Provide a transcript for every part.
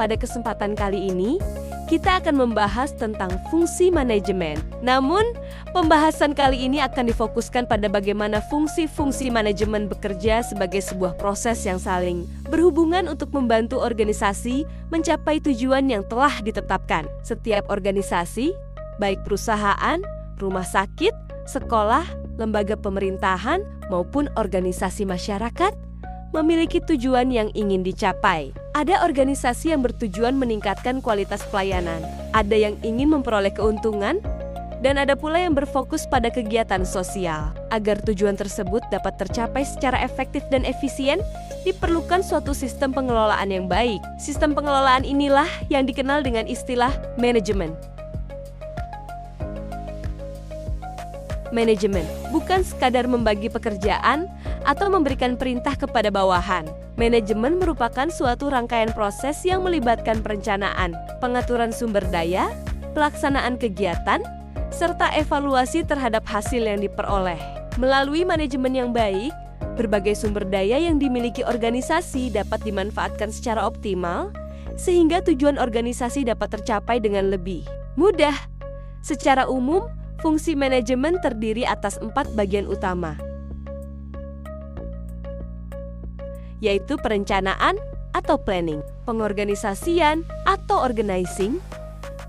Pada kesempatan kali ini, kita akan membahas tentang fungsi manajemen. Namun, pembahasan kali ini akan difokuskan pada bagaimana fungsi-fungsi manajemen bekerja sebagai sebuah proses yang saling berhubungan untuk membantu organisasi mencapai tujuan yang telah ditetapkan. Setiap organisasi, baik perusahaan, rumah sakit, sekolah, lembaga pemerintahan, maupun organisasi masyarakat, memiliki tujuan yang ingin dicapai. Ada organisasi yang bertujuan meningkatkan kualitas pelayanan, ada yang ingin memperoleh keuntungan, dan ada pula yang berfokus pada kegiatan sosial. Agar tujuan tersebut dapat tercapai secara efektif dan efisien, diperlukan suatu sistem pengelolaan yang baik. Sistem pengelolaan inilah yang dikenal dengan istilah manajemen. Manajemen bukan sekadar membagi pekerjaan atau memberikan perintah kepada bawahan. Manajemen merupakan suatu rangkaian proses yang melibatkan perencanaan, pengaturan sumber daya, pelaksanaan kegiatan, serta evaluasi terhadap hasil yang diperoleh. Melalui manajemen yang baik, berbagai sumber daya yang dimiliki organisasi dapat dimanfaatkan secara optimal, sehingga tujuan organisasi dapat tercapai dengan lebih mudah. Secara umum, fungsi manajemen terdiri atas 4 bagian utama, yaitu perencanaan atau planning, pengorganisasian atau organizing,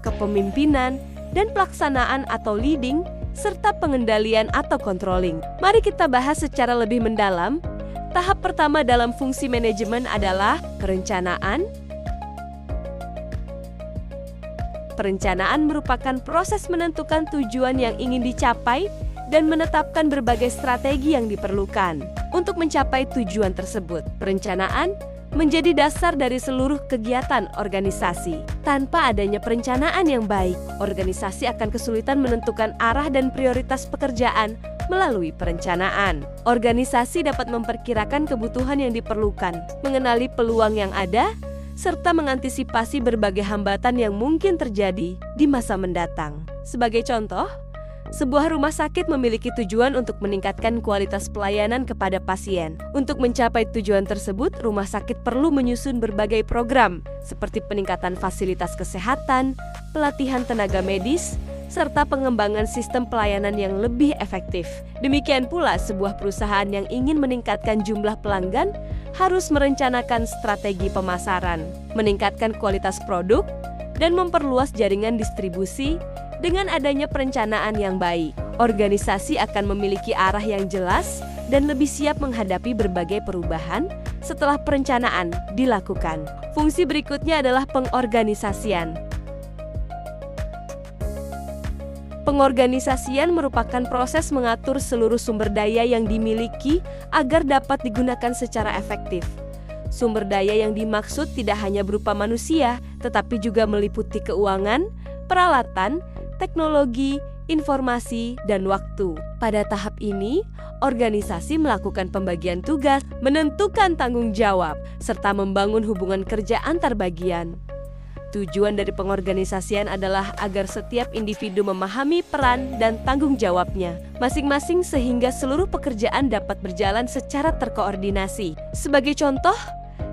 kepemimpinan, dan pelaksanaan atau leading, serta pengendalian atau controlling. Mari kita bahas secara lebih mendalam. Tahap pertama dalam fungsi manajemen adalah perencanaan. Perencanaan merupakan proses menentukan tujuan yang ingin dicapai dan menetapkan berbagai strategi yang diperlukan untuk mencapai tujuan tersebut. Perencanaan menjadi dasar dari seluruh kegiatan organisasi. Tanpa adanya perencanaan yang baik, organisasi akan kesulitan menentukan arah dan prioritas pekerjaan melalui perencanaan. Organisasi dapat memperkirakan kebutuhan yang diperlukan, mengenali peluang yang ada, serta mengantisipasi berbagai hambatan yang mungkin terjadi di masa mendatang. Sebagai contoh, sebuah rumah sakit memiliki tujuan untuk meningkatkan kualitas pelayanan kepada pasien. Untuk mencapai tujuan tersebut, rumah sakit perlu menyusun berbagai program, seperti peningkatan fasilitas kesehatan, pelatihan tenaga medis, serta pengembangan sistem pelayanan yang lebih efektif. Demikian pula, sebuah perusahaan yang ingin meningkatkan jumlah pelanggan harus merencanakan strategi pemasaran, meningkatkan kualitas produk, dan memperluas jaringan distribusi. Dengan adanya perencanaan yang baik, organisasi akan memiliki arah yang jelas dan lebih siap menghadapi berbagai perubahan setelah perencanaan dilakukan. Fungsi berikutnya adalah pengorganisasian. Pengorganisasian merupakan proses mengatur seluruh sumber daya yang dimiliki agar dapat digunakan secara efektif. Sumber daya yang dimaksud tidak hanya berupa manusia, tetapi juga meliputi keuangan, peralatan, teknologi, informasi, dan waktu. Pada tahap ini, organisasi melakukan pembagian tugas, menentukan tanggung jawab, serta membangun hubungan kerja antar bagian. Tujuan dari pengorganisasian adalah agar setiap individu memahami peran dan tanggung jawabnya masing-masing sehingga seluruh pekerjaan dapat berjalan secara terkoordinasi. Sebagai contoh,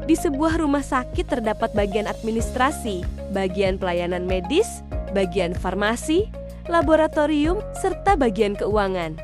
di sebuah rumah sakit terdapat bagian administrasi, bagian pelayanan medis, bagian farmasi, laboratorium, serta bagian keuangan.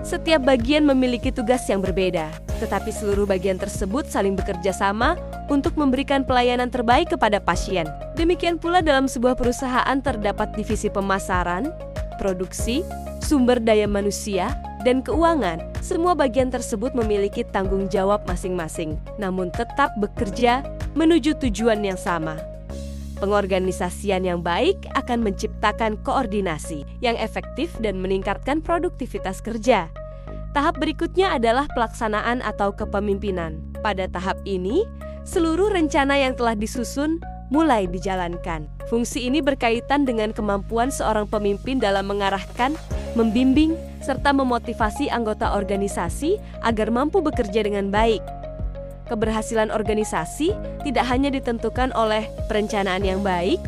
Setiap bagian memiliki tugas yang berbeda, tetapi seluruh bagian tersebut saling bekerja sama untuk memberikan pelayanan terbaik kepada pasien. Demikian pula dalam sebuah perusahaan terdapat divisi pemasaran, produksi, sumber daya manusia, dan keuangan. Semua bagian tersebut memiliki tanggung jawab masing-masing, namun tetap bekerja menuju tujuan yang sama. Pengorganisasian yang baik akan menciptakan koordinasi yang efektif dan meningkatkan produktivitas kerja. Tahap berikutnya adalah pelaksanaan atau kepemimpinan. Pada tahap ini, seluruh rencana yang telah disusun mulai dijalankan. Fungsi ini berkaitan dengan kemampuan seorang pemimpin dalam mengarahkan, membimbing, serta memotivasi anggota organisasi agar mampu bekerja dengan baik. Keberhasilan organisasi tidak hanya ditentukan oleh perencanaan yang baik,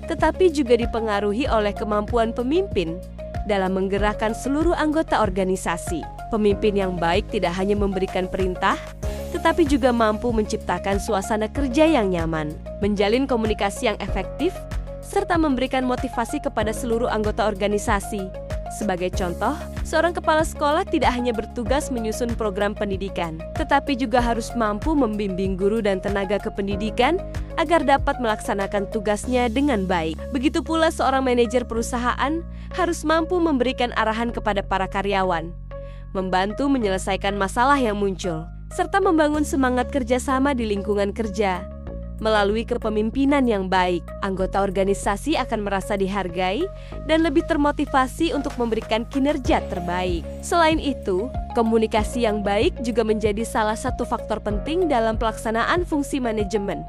tetapi juga dipengaruhi oleh kemampuan pemimpin dalam menggerakkan seluruh anggota organisasi. Pemimpin yang baik tidak hanya memberikan perintah, tetapi juga mampu menciptakan suasana kerja yang nyaman, menjalin komunikasi yang efektif, serta memberikan motivasi kepada seluruh anggota organisasi. Sebagai contoh, seorang kepala sekolah tidak hanya bertugas menyusun program pendidikan, tetapi juga harus mampu membimbing guru dan tenaga kependidikan agar dapat melaksanakan tugasnya dengan baik. Begitu pula seorang manajer perusahaan harus mampu memberikan arahan kepada para karyawan, membantu menyelesaikan masalah yang muncul, serta membangun semangat kerjasama di lingkungan kerja. Melalui kepemimpinan yang baik, anggota organisasi akan merasa dihargai dan lebih termotivasi untuk memberikan kinerja terbaik. Selain itu, komunikasi yang baik juga menjadi salah satu faktor penting dalam pelaksanaan fungsi manajemen.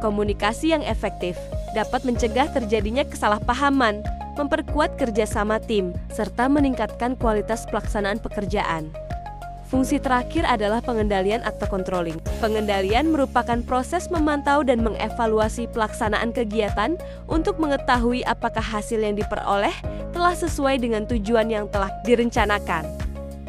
Komunikasi yang efektif dapat mencegah terjadinya kesalahpahaman, memperkuat kerjasama tim, serta meningkatkan kualitas pelaksanaan pekerjaan. Fungsi terakhir adalah pengendalian atau controlling. Pengendalian merupakan proses memantau dan mengevaluasi pelaksanaan kegiatan untuk mengetahui apakah hasil yang diperoleh telah sesuai dengan tujuan yang telah direncanakan.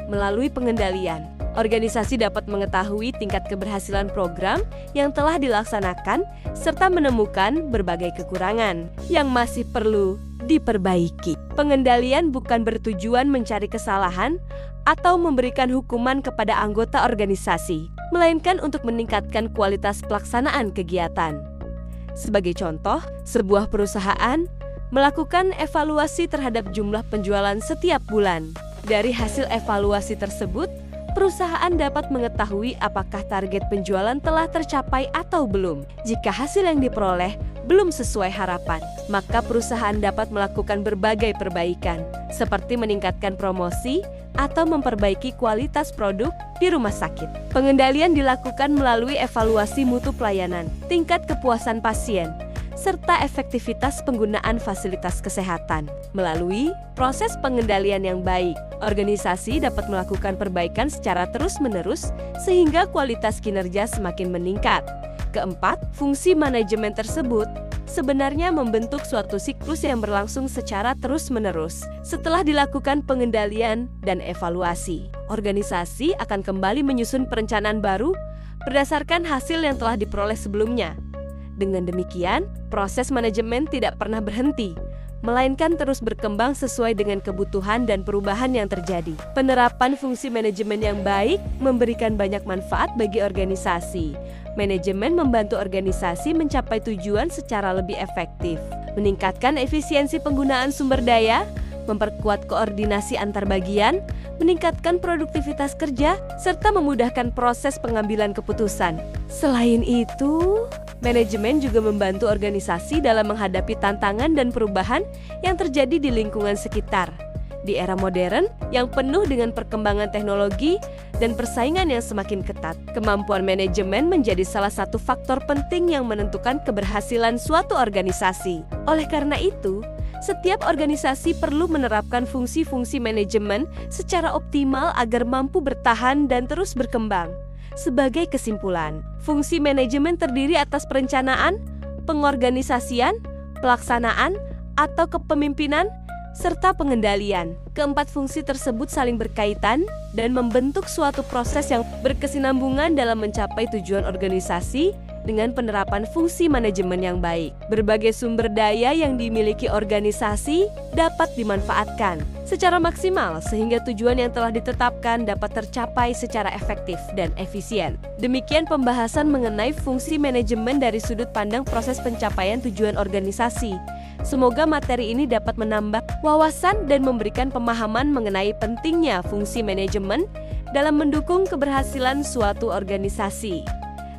Melalui pengendalian, organisasi dapat mengetahui tingkat keberhasilan program yang telah dilaksanakan serta menemukan berbagai kekurangan yang masih perlu diperbaiki. Pengendalian bukan bertujuan mencari kesalahan atau memberikan hukuman kepada anggota organisasi, melainkan untuk meningkatkan kualitas pelaksanaan kegiatan. Sebagai contoh, sebuah perusahaan melakukan evaluasi terhadap jumlah penjualan setiap bulan. Dari hasil evaluasi tersebut, perusahaan dapat mengetahui apakah target penjualan telah tercapai atau belum. Jika hasil yang diperoleh belum sesuai harapan, maka perusahaan dapat melakukan berbagai perbaikan, seperti meningkatkan promosi atau memperbaiki kualitas produk di rumah sakit. Pengendalian dilakukan melalui evaluasi mutu pelayanan, tingkat kepuasan pasien, serta efektivitas penggunaan fasilitas kesehatan. Melalui proses pengendalian yang baik, organisasi dapat melakukan perbaikan secara terus-menerus sehingga kualitas kinerja semakin meningkat. Keempat, fungsi manajemen tersebut sebenarnya membentuk suatu siklus yang berlangsung secara terus-menerus. Setelah dilakukan pengendalian dan evaluasi, organisasi akan kembali menyusun perencanaan baru berdasarkan hasil yang telah diperoleh sebelumnya. Dengan demikian, proses manajemen tidak pernah berhenti, melainkan terus berkembang sesuai dengan kebutuhan dan perubahan yang terjadi. Penerapan fungsi manajemen yang baik memberikan banyak manfaat bagi organisasi. Manajemen membantu organisasi mencapai tujuan secara lebih efektif, meningkatkan efisiensi penggunaan sumber daya, memperkuat koordinasi antar bagian, meningkatkan produktivitas kerja, serta memudahkan proses pengambilan keputusan. Selain itu, manajemen juga membantu organisasi dalam menghadapi tantangan dan perubahan yang terjadi di lingkungan sekitar. Di era modern yang penuh dengan perkembangan teknologi dan persaingan yang semakin ketat, kemampuan manajemen menjadi salah satu faktor penting yang menentukan keberhasilan suatu organisasi. Oleh karena itu, setiap organisasi perlu menerapkan fungsi-fungsi manajemen secara optimal agar mampu bertahan dan terus berkembang. Sebagai kesimpulan, fungsi manajemen terdiri atas perencanaan, pengorganisasian, pelaksanaan, atau kepemimpinan, serta pengendalian. Keempat fungsi tersebut saling berkaitan dan membentuk suatu proses yang berkesinambungan dalam mencapai tujuan organisasi dengan penerapan fungsi manajemen yang baik. Berbagai sumber daya yang dimiliki organisasi dapat dimanfaatkan secara maksimal sehingga tujuan yang telah ditetapkan dapat tercapai secara efektif dan efisien. Demikian pembahasan mengenai fungsi manajemen dari sudut pandang proses pencapaian tujuan organisasi. Semoga materi ini dapat menambah wawasan dan memberikan pemahaman mengenai pentingnya fungsi manajemen dalam mendukung keberhasilan suatu organisasi.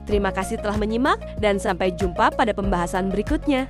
Terima kasih telah menyimak dan sampai jumpa pada pembahasan berikutnya.